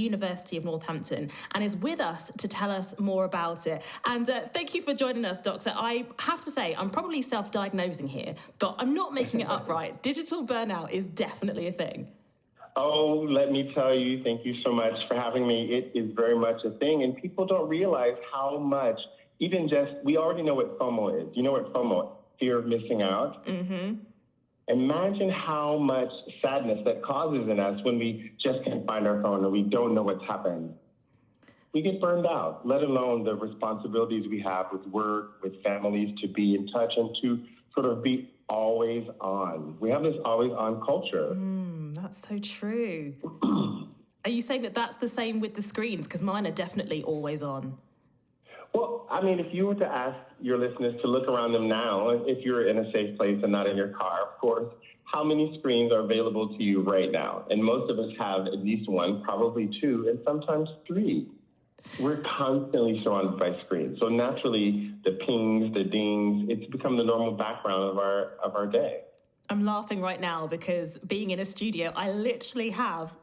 University of Northampton and is with us to tell us more about it. And thank you for joining us, Doctor. I have to say, I'm probably self-diagnosing here, but I'm not making it up right. Digital burnout is definitely a thing. Oh, let me tell you, thank you so much for having me. It is very much a thing, and people don't realize how much, even just, we already know what FOMO is. You know what FOMO is? Fear of missing out. Mm-hmm. Imagine how much sadness that causes in us when we just can't find our phone and we don't know what's happened. We get burned out, let alone the responsibilities we have with work, with families, to be in touch and to sort of be always on. We have this always on culture. That's so true. Are you saying that that's the same with the screens? Because mine are definitely always on. Well, I mean, if you were to ask your listeners to look around them now, if you're in a safe place and not in your car, of course, how many screens are available to you right now? And most of us have at least one, probably two, and sometimes three. We're constantly surrounded by screens. So naturally, the pings, the dings, it's become the normal background of our day. I'm laughing right now because being in a studio, I literally have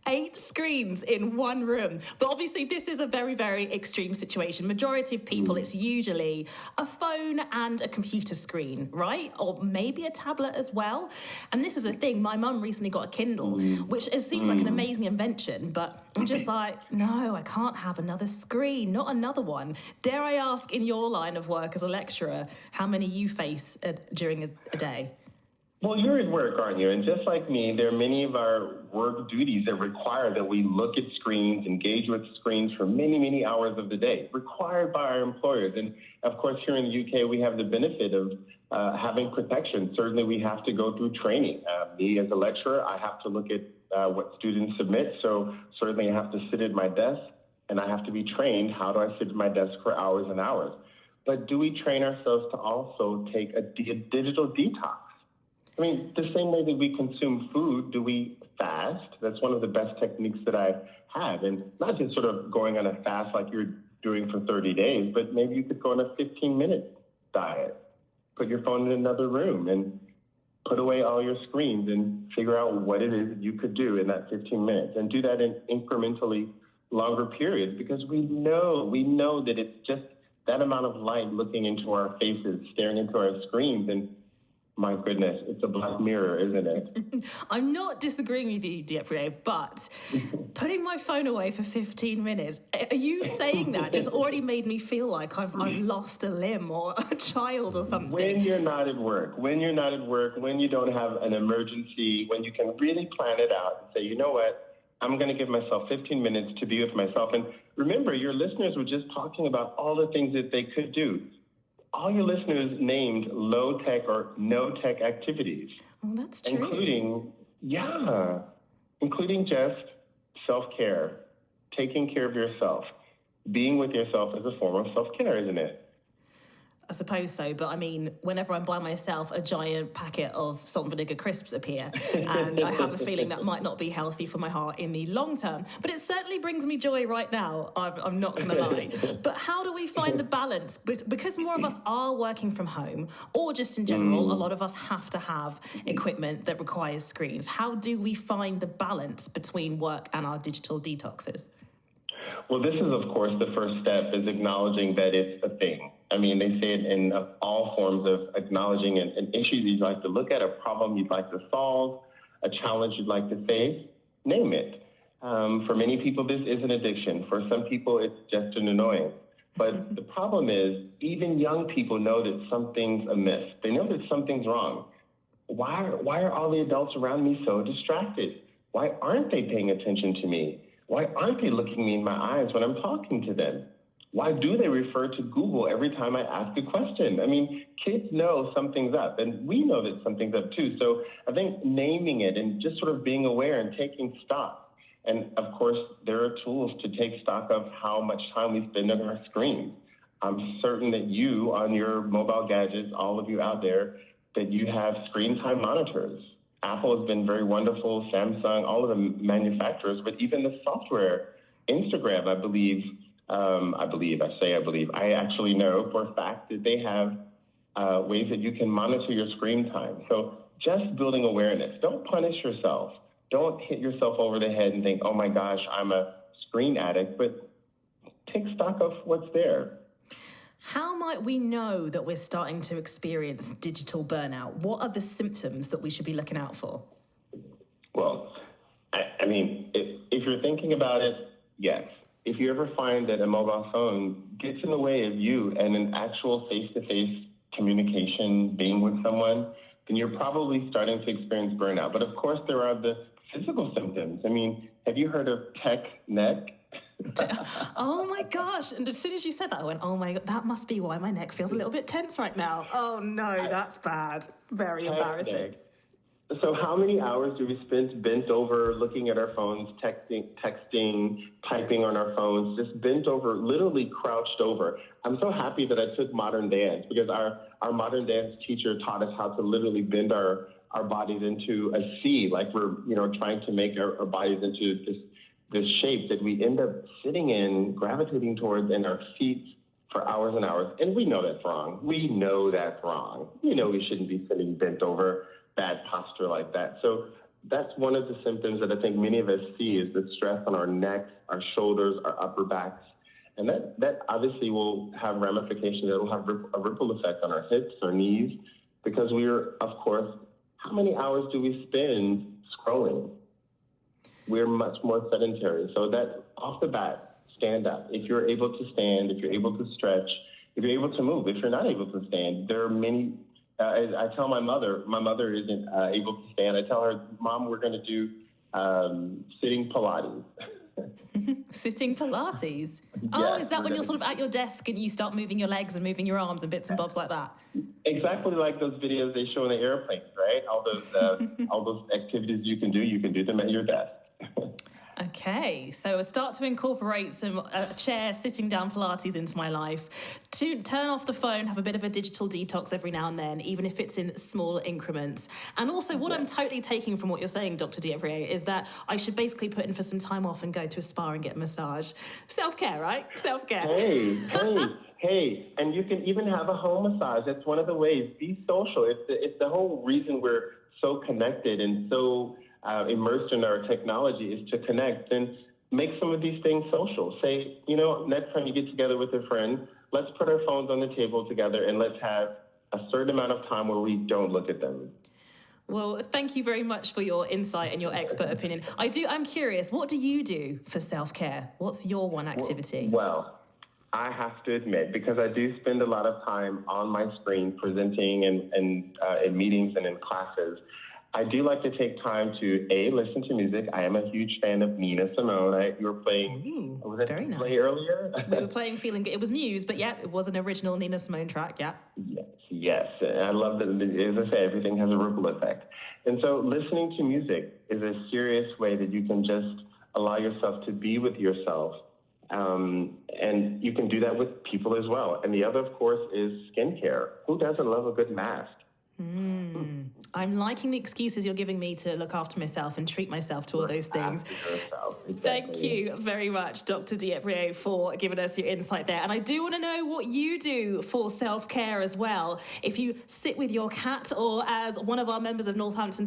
eight screens in one room. But obviously this is a very, very extreme situation. Majority of people, it's usually a phone and a computer screen, right? Or maybe a tablet as well. And this is a thing. My mum recently got a Kindle, which it seems like an amazing invention, but I'm just like, no, I can't have another screen, not another one. Dare I ask, in your line of work as a lecturer, how many you face during a day? Well, you're at work, aren't you? And just like me, there are many of our work duties that require that we look at screens, engage with screens for many, many hours of the day, required by our employers. And of course, here in the UK, we have the benefit of having protection. Certainly, we have to go through training. Me as a lecturer, I have to look at what students submit. So certainly, I have to sit at my desk and I have to be trained. How do I sit at my desk for hours and hours? But do we train ourselves to also take a digital detox? I mean, the same way that we consume food, do we fast? That's one of the best techniques that I have. And not just sort of going on a fast like you're doing for 30 days, but maybe you could go on a 15-minute diet. Put your phone in another room and put away all your screens and figure out what it is that you could do in that 15 minutes. And do that in incrementally longer periods, because we know that it's just that amount of light looking into our faces, staring into our screens, and my goodness, it's a black mirror, isn't it? I'm not disagreeing with you, Dieprie, but putting my phone away for 15 minutes, are you saying that just already made me feel like I've lost a limb or a child or something? When you're not at work, when you don't have an emergency, when you can really plan it out and say, you know what, I'm going to give myself 15 minutes to be with myself. And remember, your listeners were just talking about all the things that they could do. All your listeners named low-tech or no-tech activities. Oh, that's true. Including just self-care, taking care of yourself. Being with yourself is a form of self-care, isn't it? I suppose so, but I mean, whenever I'm by myself, a giant packet of salt and vinegar crisps appear, and I have a feeling that might not be healthy for my heart in the long term. But it certainly brings me joy right now, I'm not going to lie. But how do we find the balance? Because more of us are working from home, or just in general, a lot of us have to have equipment that requires screens. How do we find the balance between work and our digital detoxes? Well, this is, of course, the first step, is acknowledging that it's a thing. I mean, they say it in all forms of acknowledging an issue you'd like to look at, a problem you'd like to solve, a challenge you'd like to face, name it. For many people, this is an addiction. For some people, it's just an annoyance. But the problem is, even young people know that something's amiss. They know that something's wrong. Why are all the adults around me so distracted? Why aren't they paying attention to me? Why aren't they looking me in my eyes when I'm talking to them? Why do they refer to Google every time I ask a question? I mean, kids know something's up, and we know that something's up too. So I think naming it and just sort of being aware and taking stock. And of course, there are tools to take stock of how much time we spend on our screens. I'm certain that you, on your mobile gadgets, all of you out there, that you have screen time monitors. Apple has been very wonderful, Samsung, all of the manufacturers, but even the software, Instagram, I actually know for a fact that they have ways that you can monitor your screen time. So just building awareness. Don't punish yourself. don't hit yourself over the head and think, oh my gosh, I'm a screen addict, but take stock of what's there. How might we know that we're starting to experience digital burnout? What are the symptoms that we should be looking out for? Well, I mean, if you're thinking about it, yes. If you ever find that a mobile phone gets in the way of you and an actual face-to-face communication, being with someone, then you're probably starting to experience burnout. But of course, there are the physical symptoms. I mean, have you heard of tech neck? Oh my gosh. And as soon as you said that, I went, oh my God, that must be why my neck feels a little bit tense right now. Oh no, that's bad. Very embarrassing. So how many hours do we spend bent over looking at our phones, texting, typing on our phones, just bent over, literally crouched over? I'm so happy that I took modern dance because our modern dance teacher taught us how to literally bend our bodies into a C, like we're, trying to make our bodies into this shape that we end up sitting in, gravitating towards in our feet for hours and hours. And we know that's wrong. We know that's wrong. We shouldn't be sitting bent over, bad posture like that. So that's one of the symptoms that I think many of us see is the stress on our necks, our shoulders, our upper backs. And that obviously will have ramifications. It will have a ripple effect on our hips, our knees, because of course, how many hours do we spend scrolling? We're much more sedentary. So that off the bat, stand up. If you're able to stand, if you're able to stretch, if you're able to move, if you're not able to stand, there are many. I tell my mother isn't able to stand. I tell her, Mom, we're going to do sitting Pilates. Sitting Pilates? Oh, Yes, is that when you're sort of at your desk and you start moving your legs and moving your arms and bits and bobs like that? Exactly like those videos they show in the airplanes, right? All those activities you can do them at your desk. Okay, so I start to incorporate some chair sitting down Pilates into my life, to turn off the phone, have a bit of a digital detox every now and then, even if it's in small increments. And also what I'm totally taking from what you're saying, Dr. Dievrier, is that I should basically put in for some time off and go to a spa and get a massage. Self-care, right? Self-care. Hey, and you can even have a home massage. That's one of the ways. Be social. It's the whole reason we're so connected and so immersed in our technology is to connect and make some of these things social. Say, next time you get together with a friend, let's put our phones on the table together and let's have a certain amount of time where we don't look at them. Well, thank you very much for your insight and your expert opinion. I'm curious, what do you do for self-care? What's your one activity? Well, I have to admit, because I do spend a lot of time on my screen presenting and in meetings and in classes, I do like to take time to, listen to music. I am a huge fan of Nina Simone. You were playing, was it very nice. Play earlier? We were playing Feeling Good. It was Muse, but yeah, it was an original Nina Simone track, yeah. Yes. I love that, as I say, everything has a ripple effect. And so listening to music is a serious way that you can just allow yourself to be with yourself. And you can do that with people as well. And the other, of course, is skincare. Who doesn't love a good mask? I'm liking the excuses you're giving me to look after myself and treat myself to all those things. Exactly. Thank you very much, Dr. Dievrier, for giving us your insight there. And I do want to know what you do for self-care as well. If you sit with your cat, or as one of our members of Northampton